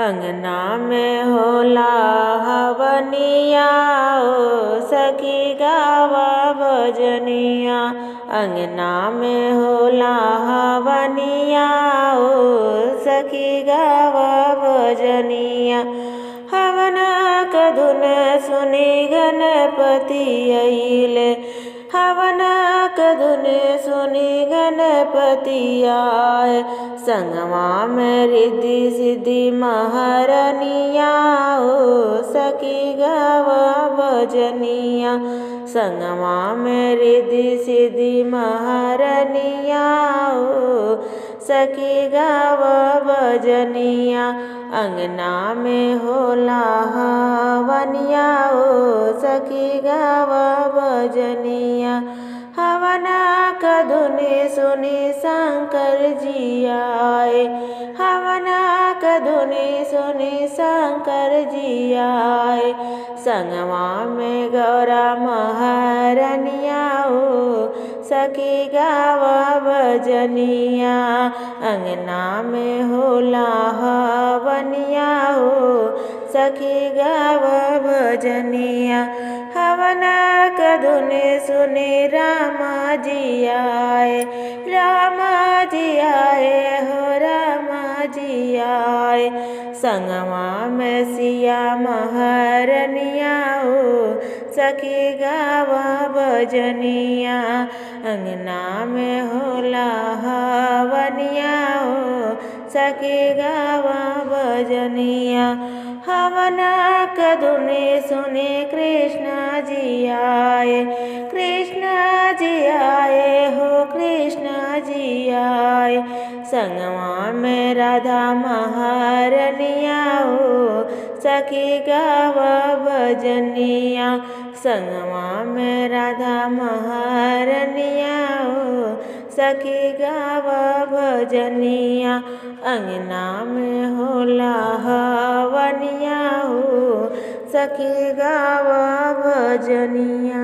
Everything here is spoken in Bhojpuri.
अंगना में होला हवनिया ओ सखी गावा भजनिया। अंगना में होला हवनिया ओ सखी गावा भजनिया। हवना क धुन सुनी गणपति अइले। हवना क धुन सुनी गणपति आए। संगवा में रिद्धि सिद्धि महारनिया ओ सखी गावा भजनिया। संगवा में रिद्धि सिद्धि महारनिया ओ सखी गावा भजनिया। अंगना में होला हवनिया ओ सखी गावा भजनिया। हवना क धुन सुनी शंकर जी आए। हवना क धुन सुनी शंकर जी आए। संगवा में गौरा महारनिया ओ सखी गावा भजनिया। अंगना में होला हवनिया ओ सखी गावा भजनिया। हवना क धुन सुनी रामा जी आए। रामा जी आए हो रामा जी आए। संगवा में सिया महारनिया ओ सखी गावा भजनिया। अंगना में होला हवनिया ओ सखी गावा भजनिया। हवना क धुन सुने कृष्णा जी आए। कृष्णा जी आए हो कृष्णा जी आए। संगवा में राधा महारनिया ओ सखी गावा भजनिया। संगवा में राधा महारनिया ओ सखी गावा भजनिया। अंगना में होला हवनिया ओ सखी गावा भजनिया।